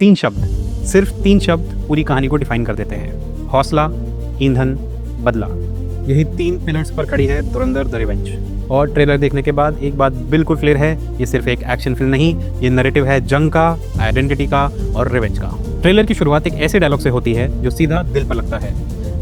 तीन शब्द, सिर्फ 3 शब्द पूरी कहानी को डिफाइन कर देते हैं। हौसला, ईंधन, बदला। यही 3 पिलर्स पर खड़ी है धुरंधर द रिवेंज। और ट्रेलर देखने के बाद एक बात बिल्कुल क्लियर है, ये सिर्फ एक एक्शन फिल्म नहीं, ये नैरेटिव है जंग का, आइडेंटिटी का और रिवेंज का। ट्रेलर की शुरुआत एक ऐसे डायलॉग से होती है जो सीधा दिल पर लगता है।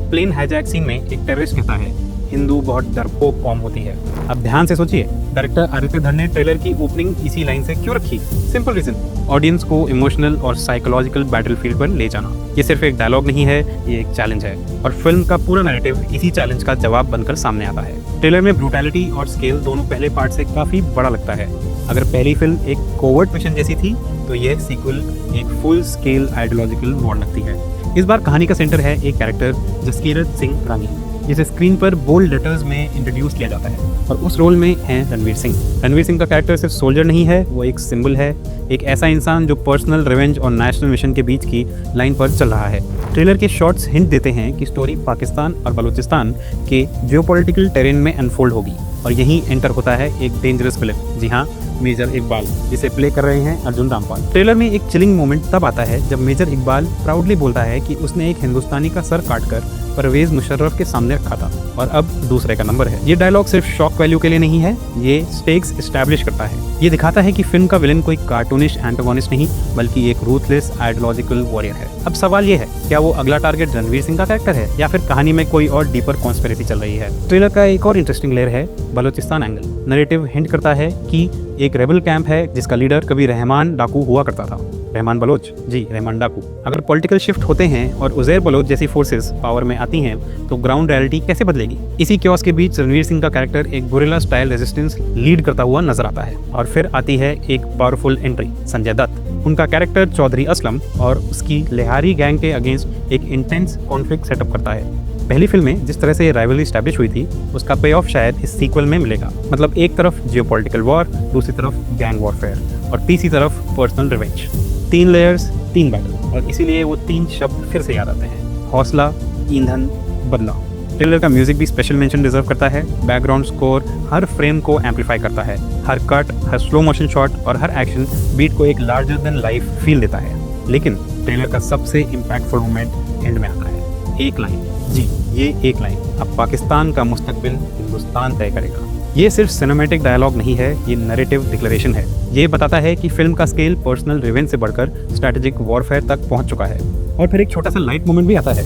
प्लेन हाईजैक सीन में एक टेररिस्ट कहता है, हिंदू बहुत डरपोक कौम होती है। अब ध्यान से सोचिए, डायरेक्टर आदित्य धर ने ट्रेलर की ओपनिंग इसी लाइन से क्यों रखी? सिंपल रीजन, ऑडियंस को इमोशनल और साइकोलॉजिकल बैटलफील्ड पर ले जाना। ये सिर्फ एक डायलॉग नहीं है, ये एक चैलेंज है और फिल्म का पूरा नैरेटिव इसी चैलेंज का जवाब बनकर सामने आता है। ट्रेलर में ब्रूटैलिटी और स्केल दोनों पहले पार्ट से काफी बड़ा लगता है। अगर पहली फिल्म एक कोवर्ट मिशन जैसी थी, तो यह सीक्वल एक फुल स्केल आइडियोलॉजिकल वॉर लगती है। इस बार कहानी का सेंटर है एक कैरेक्टर जसकीरत सिंह रानी, जिसे स्क्रीन पर बोल्ड लेटर्स में इंट्रोड्यूस किया जाता है और उस रोल में है रणवीर सिंह। रणवीर सिंह का कैरेक्टर सिर्फ सोल्जर नहीं है, वो एक सिंबल है, एक ऐसा इंसान जो पर्सनल रिवेंज और नेशनल मिशन के बीच की लाइन पर चल रहा है। ट्रेलर के शॉट्स हिंट देते हैं कि स्टोरी पाकिस्तान और बलूचिस्तान के जियोपॉलिटिकल टेरेन में अनफोल्ड होगी और यहीं एंटर होता है एक डेंजरस विलेन। जी हाँ, मेजर इकबाल, जिसे प्ले कर रहे हैं अर्जुन रामपाल। ट्रेलर में एक चिलिंग मोमेंट तब आता है जब मेजर इकबाल प्राउडली बोलता है कि उसने एक हिंदुस्तानी का सर काटकर परवेज मुशर्रफ के सामने रखा था और अब दूसरे का नंबर है। ये डायलॉग सिर्फ शॉक वैल्यू के लिए नहीं है, ये स्टेक्स एस्टैब्लिश करता है। ये दिखाता है कि फिल्म का विलेन कोई कार्टूनिश एंटागोनिस्ट नहीं, बल्कि एक रूथलेस आइडियोलॉजिकल वॉरियर है। अब सवाल ये है, क्या वो अगला टारगेट रणवीर सिंह का कैरेक्टर है या फिर कहानी में कोई और डीपर कॉन्स्पिरेसी चल रही है? ट्रेलर का एक और इंटरेस्टिंग लेयर है बलूचिस्तान एंगल। नैरेटिव हिंट करता है कि एक रेबल कैंप है जिसका लीडर कभी रहमान डाकू हुआ करता था। रहमान बलोच, जी रहमान डाकू। अगर पॉलिटिकल शिफ्ट होते हैं और उजैर बलोच जैसी फोर्सेस पावर में आती हैं, तो ग्राउंड रियलिटी कैसे बदलेगी? इसी क्योस के बीच रणवीर सिंह का कैरेक्टर एक गुरिल्ला स्टाइल रेजिस्टेंस लीड करता हुआ नजर आता है। और फिर आती है एक पावरफुल एंट्री, संजय दत्त। उनका कैरेक्टर चौधरी असलम और उसकी लिहारी गैंग के अगेंस्ट एक इंटेंस कॉन्फ्लिक्ट सेटअप करता है। पहली फिल्म में जिस तरह से ये राइवलरी एस्टैब्लिश हुई थी, उसका पे ऑफ शायद इस सीक्वल में मिलेगा। मतलब एक तरफ जियोपॉलिटिकल वॉर, दूसरी तरफ गैंग वॉरफेयर और तीसरी तरफ पर्सनल रिवेंज। 3 लेयर्स, 3 बैटल, और इसीलिए वो 3 शब्द फिर से याद आते हैं, हौसला, ईंधन, बदला। ट्रेलर का म्यूजिक भी स्पेशल मेंशन डिजर्व करता है। बैकग्राउंड स्कोर हर फ्रेम को एम्पलीफाई करता है। हर कट, हर स्लो मोशन शॉट और हर एक्शन बीट को एक लार्जर देन लाइफ फील देता है। लेकिन ट्रेलर का सबसे इम्पैक्टफुल मोमेंट एंड में आता है। एक लाइन, जी ये एक लाइन, अब पाकिस्तान का मुस्तकबिल हिंदुस्तान तय करेगा। ये सिर्फ सिनेमैटिक डायलॉग नहीं है, ये नैरेटिव डिक्लेरेशन है। ये बताता है कि फिल्म का स्केल पर्सनल रिवेंज से बढ़कर स्ट्रैटेजिक वॉरफेयर तक पहुंच चुका है। और फिर एक छोटा सा लाइट मोमेंट भी आता है,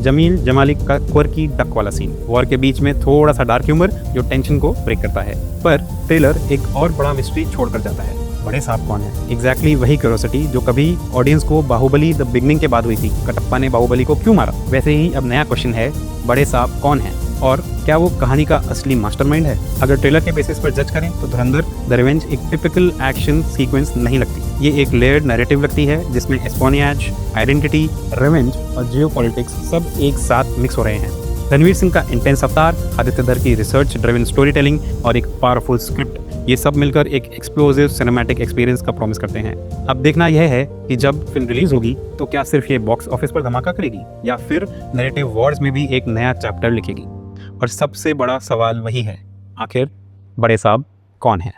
जमील जमाली का क्वर्की डक वाला सीन। वॉर के बीच में थोड़ा सा डार्क ह्यूमर जो टेंशन को ब्रेक करता है। पर ट्रेलर एक और बड़ा मिस्ट्री छोड़कर जाता है, बड़े साहब कौन है? एग्जैक्टली वही क्यूरियोसिटी जो कभी ऑडियंस को बाहुबली द बिगनिंग के बाद हुई थी, कटप्पा ने बाहुबली को क्यों मारा? वैसे ही अब नया क्वेश्चन है, बड़े साहब कौन है और क्या वो कहानी का असली मास्टरमाइंड है? अगर ट्रेलर के बेसिस पर जज करें तो धुरंधर द रिवेंज एक टिपिकल एक्शन सीक्वेंस नहीं लगती। ये एक लेयर्ड नैरेटिव लगती है जिसमें एस्पोनियाज, आइडेंटिटी, रिवेंज और जियोपॉलिटिक्स सब एक साथ मिक्स हो रहे हैं। रणवीर सिंह का इंटेंस अवतार, आदित्य धर की रिसर्च ड्रिवन स्टोरी टेलिंग और एक पावरफुल स्क्रिप्ट, ये सब मिलकर एक एक्सप्लोसिव सिनेमैटिक एक्सपीरियंस का प्रॉमिस करते हैं। अब देखना यह है कि जब फिल्म रिलीज होगी तो क्या सिर्फ ये बॉक्स ऑफिस पर धमाका करेगी या फिर नैरेटिव वॉर्स में भी एक नया चैप्टर लिखेगी। और सबसे बड़ा सवाल वही है, आखिर बड़े साहब कौन है?